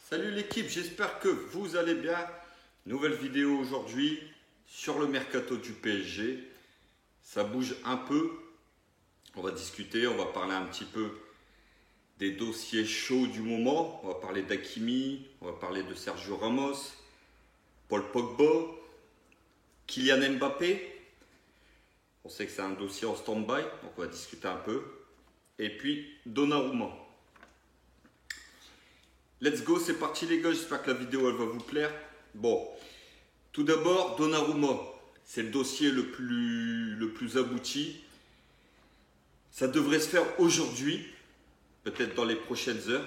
Salut l'équipe, j'espère que vous allez bien. Nouvelle vidéo aujourd'hui sur le mercato du PSG. Ça bouge un peu. On va discuter, on va parler un petit peu des dossiers chauds du moment. On va parler d'Hakimi, on va parler de Sergio Ramos, Paul Pogba, Kylian Mbappé. On sait que c'est un dossier en stand-by, donc on va discuter un peu. Et puis Donnarumma. Let's go, c'est parti les gars, j'espère que la vidéo elle va vous plaire. Bon, tout d'abord, Donnarumma, c'est le dossier le plus abouti. Ça devrait se faire aujourd'hui, peut-être dans les prochaines heures.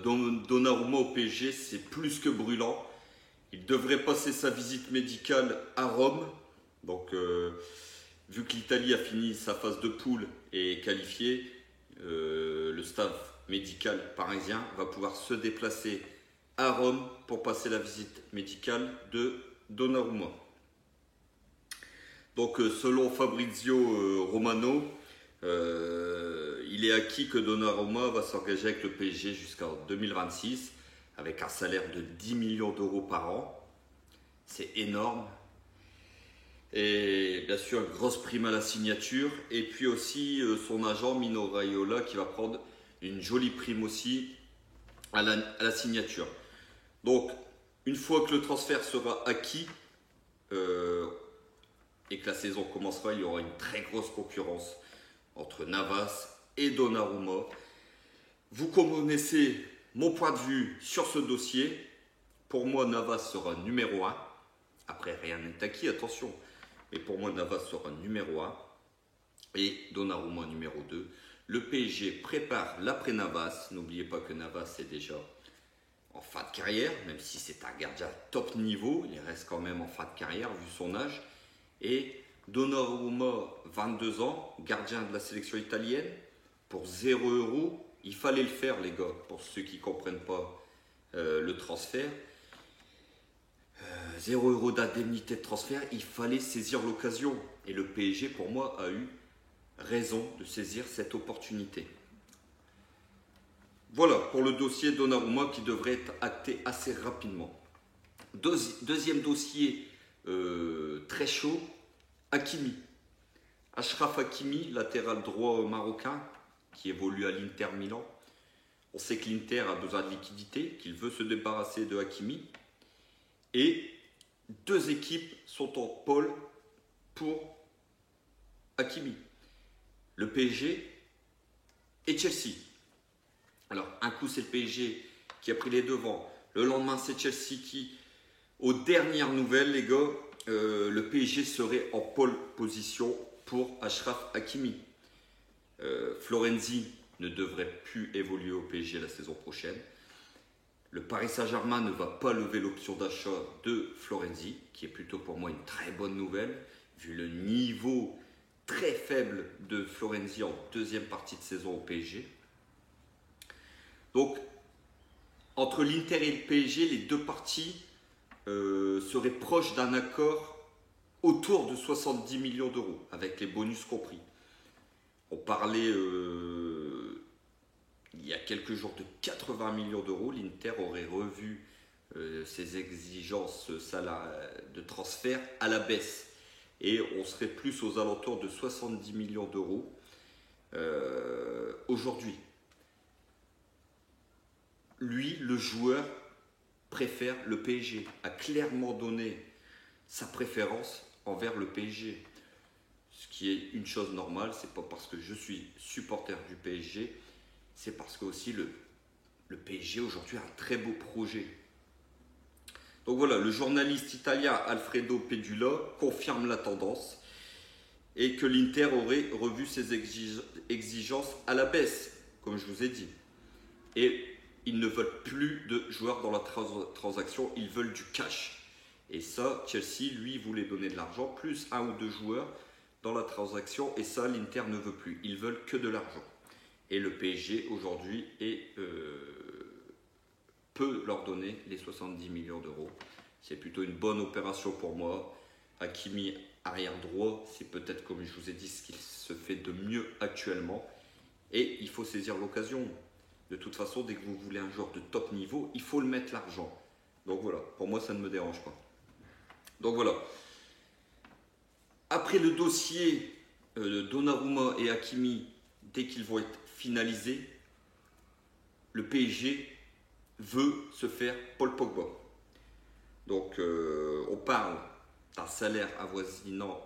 Donnarumma au PSG, c'est plus que brûlant. Il devrait passer sa visite médicale à Rome. Donc, vu que l'Italie a fini sa phase de poule et est qualifiée, le staff médical parisien va pouvoir se déplacer à Rome pour passer la visite médicale de Donnarumma. Donc selon Fabrizio Romano, il est acquis que Donnarumma va s'engager avec le PSG jusqu'en 2026 avec un salaire de 10 millions d'euros par an. C'est énorme. Et bien sûr, une grosse prime à la signature. Et puis aussi son agent Mino Raiola qui va prendre une jolie prime aussi à la signature. Donc, une fois que le transfert sera acquis et que la saison commencera, il y aura une très grosse concurrence entre Navas et Donnarumma. Vous connaissez mon point de vue sur ce dossier. Pour moi, Navas sera numéro 1. Après, rien n'est acquis, attention. Mais pour moi, Navas sera numéro 1 et Donnarumma numéro 2. Le PSG prépare l'après-Navas. N'oubliez pas que Navas est déjà en fin de carrière, même si c'est un gardien top niveau. Il reste quand même en fin de carrière vu son âge. Et Donnarumma, 22 ans, gardien de la sélection italienne, pour 0 €. Il fallait le faire, les gars, pour ceux qui ne comprennent pas le transfert. 0 € d'indemnité de transfert, il fallait saisir l'occasion. Et le PSG, pour moi, a eu raison de saisir cette opportunité. Voilà pour le dossier Donnarumma qui devrait être acté assez rapidement. Deuxième dossier très chaud, Hakimi. Achraf Hakimi, latéral droit marocain qui évolue à l'Inter Milan. On sait que l'Inter a besoin de liquidité, qu'il veut se débarrasser de Hakimi. Et deux équipes sont en pôle pour Hakimi. Le PSG et Chelsea. Alors, un coup, c'est le PSG qui a pris les devants. Le lendemain, c'est Chelsea qui, aux dernières nouvelles, les gars, le PSG serait en pole position pour Achraf Hakimi. Florenzi ne devrait plus évoluer au PSG la saison prochaine. Le Paris Saint-Germain ne va pas lever l'option d'achat de Florenzi, qui est plutôt pour moi une très bonne nouvelle, vu le niveau très faible de Florenzi en deuxième partie de saison au PSG. Donc, entre l'Inter et le PSG, les deux parties seraient proches d'un accord autour de 70 millions d'euros, avec les bonus compris. On parlait il y a quelques jours de 80 millions d'euros. L'Inter aurait revu ses exigences de transfert à la baisse. Et on serait plus aux alentours de 70 millions d'euros aujourd'hui. Lui, le joueur, préfère le PSG, a clairement donné sa préférence envers le PSG. Ce qui est une chose normale, c'est pas parce que je suis supporter du PSG, c'est parce que aussi le PSG aujourd'hui a un très beau projet. Donc voilà, le journaliste italien Alfredo Pedula confirme la tendance et que l'Inter aurait revu ses exigences à la baisse, comme je vous ai dit. Et ils ne veulent plus de joueurs dans la transaction, ils veulent du cash. Et ça, Chelsea, lui, voulait donner de l'argent, plus un ou deux joueurs dans la transaction. Et ça, l'Inter ne veut plus. Ils veulent que de l'argent. Et le PSG, aujourd'hui, peut leur donner les 70 millions d'euros. C'est plutôt une bonne opération pour moi. Hakimi, arrière droit, c'est peut-être, comme je vous ai dit, ce qui se fait de mieux actuellement. Et il faut saisir l'occasion. De toute façon, dès que vous voulez un joueur de top niveau, il faut le mettre l'argent. Donc voilà, pour moi, ça ne me dérange pas. Donc voilà. Après le dossier Donnarumma et Hakimi, dès qu'ils vont être finalisés, le PSG veut se faire Paul Pogba. Donc on parle d'un salaire avoisinant,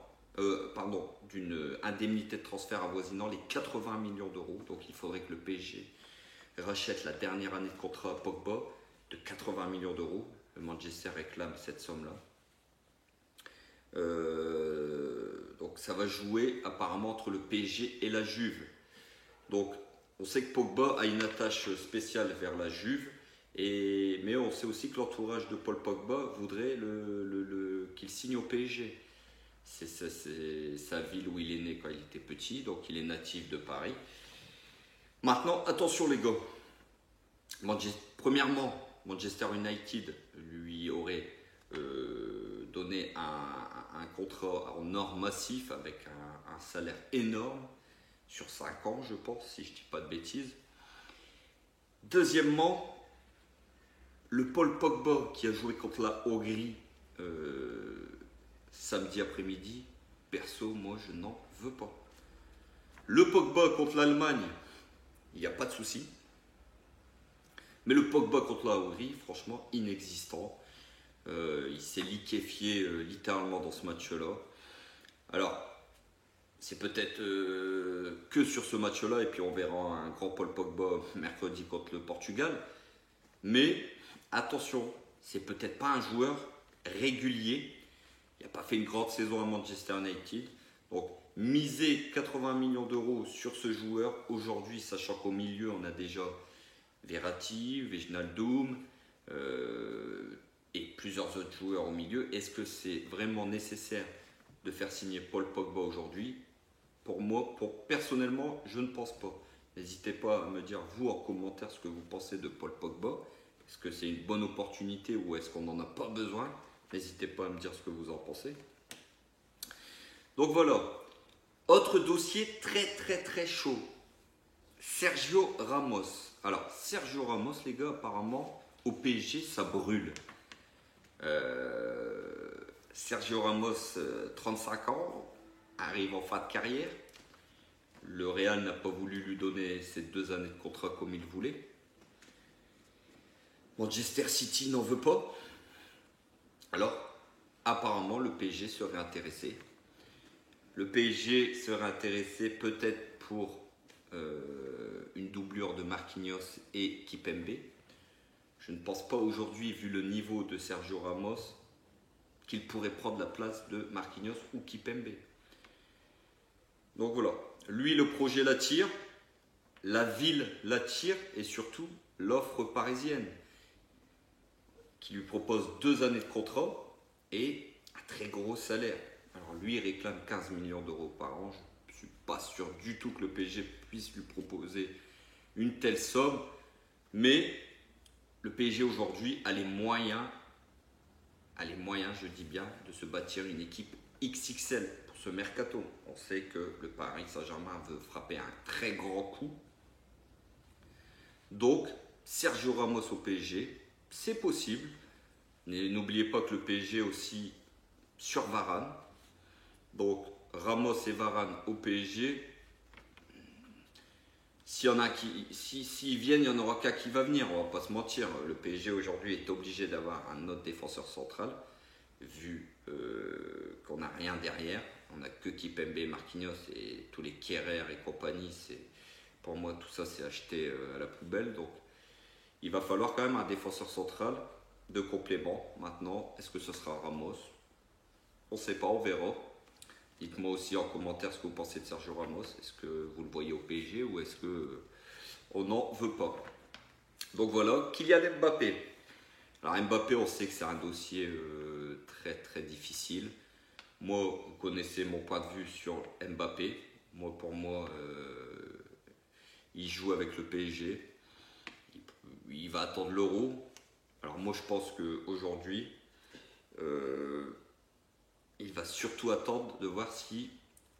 d'une indemnité de transfert avoisinant les 80 millions d'euros. Donc il faudrait que le PSG rachète la dernière année de contrat à Pogba de 80 millions d'euros. Le Manchester réclame cette somme-là. Donc ça va jouer apparemment entre le PSG et la Juve. Donc on sait que Pogba a une attache spéciale vers la Juve, mais on sait aussi que l'entourage de Paul Pogba voudrait qu'il signe au PSG. C'est sa ville où il est né quand il était petit, donc il est natif de Paris. Maintenant, attention les gars. Premièrement, Manchester United lui aurait donné un contrat en or massif avec un salaire énorme sur 5 ans, je pense, si je ne dis pas de bêtises. Deuxièmement, le Paul Pogba qui a joué contre la Hongrie samedi après-midi, perso, moi je n'en veux pas. Le Pogba contre l'Allemagne, il n'y a pas de souci. Mais le Pogba contre la Hongrie, franchement, inexistant. Il s'est liquéfié littéralement dans ce match-là. Alors, c'est peut-être que sur ce match-là, et puis on verra un grand Paul Pogba mercredi contre le Portugal. Mais attention, c'est peut-être pas un joueur régulier. Il n'a pas fait une grande saison à Manchester United. Donc, miser 80 millions d'euros sur ce joueur aujourd'hui, sachant qu'au milieu, on a déjà Verratti, Wijnaldum et plusieurs autres joueurs au milieu. Est-ce que c'est vraiment nécessaire de faire signer Paul Pogba aujourd'hui? Pour moi, personnellement, je ne pense pas. N'hésitez pas à me dire, vous, en commentaire, ce que vous pensez de Paul Pogba. Est-ce que c'est une bonne opportunité ou est-ce qu'on n'en a pas besoin? N'hésitez pas à me dire ce que vous en pensez. Donc voilà. Autre dossier très chaud. Sergio Ramos. Alors, Sergio Ramos, les gars, apparemment, au PSG, ça brûle. Sergio Ramos, 35 ans, arrive en fin de carrière. Le Real n'a pas voulu lui donner ces 2 années de contrat comme il voulait. Manchester City n'en veut pas. Alors, apparemment, le PSG serait intéressé. Le PSG serait intéressé peut-être pour une doublure de Marquinhos et Kipembe. Je ne pense pas aujourd'hui, vu le niveau de Sergio Ramos, qu'il pourrait prendre la place de Marquinhos ou Kipembe. Donc voilà, lui le projet l'attire, la ville l'attire et surtout l'offre parisienne qui lui propose 2 années de contrat et un très gros salaire. Alors lui il réclame 15 millions d'euros par an. Je ne suis pas sûr du tout que le PSG puisse lui proposer une telle somme, mais le PSG aujourd'hui a les moyens, je dis bien, de se bâtir une équipe XXL pour ce mercato. On sait que le Paris Saint-Germain veut frapper un très grand coup. Donc, Sergio Ramos au PSG, c'est possible. N'oubliez pas que le PSG aussi sur Varane. Donc, Ramos et Varane au PSG. S'ils viennent, il n'y en aura qu'un qui va venir, on ne va pas se mentir. Le PSG aujourd'hui est obligé d'avoir un autre défenseur central, vu qu'on n'a rien derrière. On n'a que Kipembe, Marquinhos et tous les Kehrer et compagnie. Pour moi, tout ça, c'est acheté à la poubelle. Donc, il va falloir quand même un défenseur central de complément. Maintenant, est-ce que ce sera Ramos? On ne sait pas, on verra. Dites-moi aussi en commentaire ce que vous pensez de Sergio Ramos. Est-ce que vous le voyez au PSG ou est-ce qu'on n'en veut pas? Donc voilà, Kylian Mbappé. Alors Mbappé, on sait que c'est un dossier très difficile. Moi, vous connaissez mon point de vue sur Mbappé. Pour moi, il joue avec le PSG. Il va attendre l'Euro. Alors moi, je pense qu'aujourd'hui, il va surtout attendre de voir si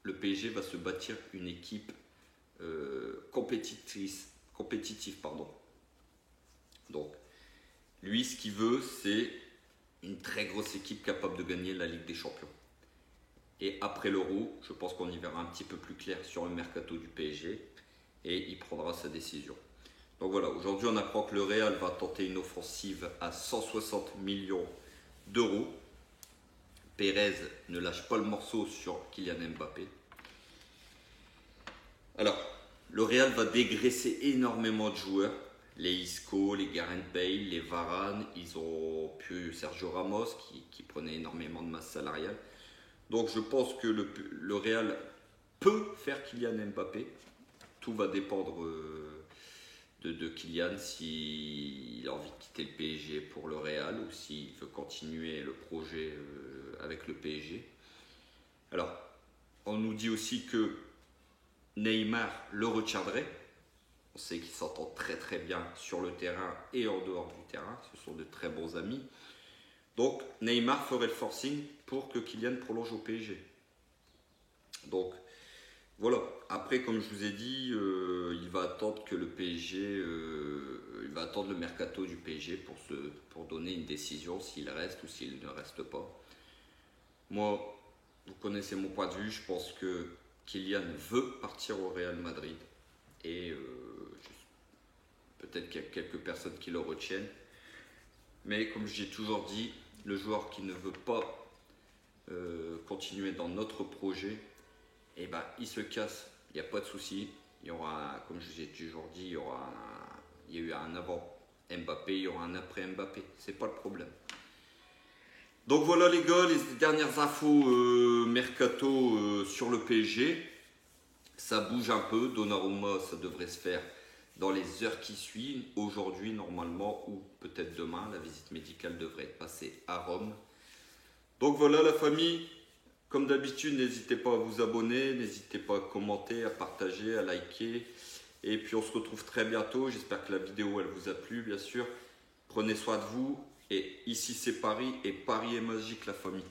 le PSG va se bâtir une équipe compétitive. lui, ce qu'il veut, c'est une très grosse équipe capable de gagner la Ligue des Champions. Et après l'Euro, je pense qu'on y verra un petit peu plus clair sur le mercato du PSG et il prendra sa décision. Donc voilà, aujourd'hui on apprend que le Real va tenter une offensive à 160 millions d'euros. Pérez ne lâche pas le morceau sur Kylian Mbappé. Alors, le Real va dégraisser énormément de joueurs. Les Isco, les Gareth Bale, les Varane, ils ont pu Sergio Ramos qui prenait énormément de masse salariale. Donc je pense que le Real peut faire Kylian Mbappé. Tout va dépendre de Kylian s'il a envie de quitter le PSG pour le Real ou s'il veut continuer le projet avec le PSG. Alors, on nous dit aussi que Neymar le retiendrait. On sait qu'ils s'entendent très très bien sur le terrain et en dehors du terrain. Ce sont de très bons amis. Donc Neymar ferait le forcing pour que Kylian prolonge au PSG. Donc voilà. Après, comme je vous ai dit, il va attendre que le PSG, il va attendre le mercato du PSG pour donner une décision s'il reste ou s'il ne reste pas. Moi, vous connaissez mon point de vue. Je pense que Kylian veut partir au Real Madrid et peut-être qu'il y a quelques personnes qui le retiennent. Mais comme j'ai toujours dit, le joueur qui ne veut pas continuer dans notre projet, eh ben, il se casse, il n'y a pas de souci. Il y aura, comme je vous ai toujours dit, il y a eu un avant Mbappé, il y aura un après Mbappé. C'est pas le problème. Donc voilà les gars, les dernières infos mercato sur le PSG. Ça bouge un peu. Donnarumma, ça devrait se faire dans les heures qui suivent. Aujourd'hui normalement ou peut-être demain, la visite médicale devrait être passée à Rome. Donc voilà la famille. Comme d'habitude, n'hésitez pas à vous abonner, n'hésitez pas à commenter, à partager, à liker. Et puis on se retrouve très bientôt. J'espère que la vidéo elle vous a plu, bien sûr. Prenez soin de vous. Et ici c'est Paris et Paris est magique la famille.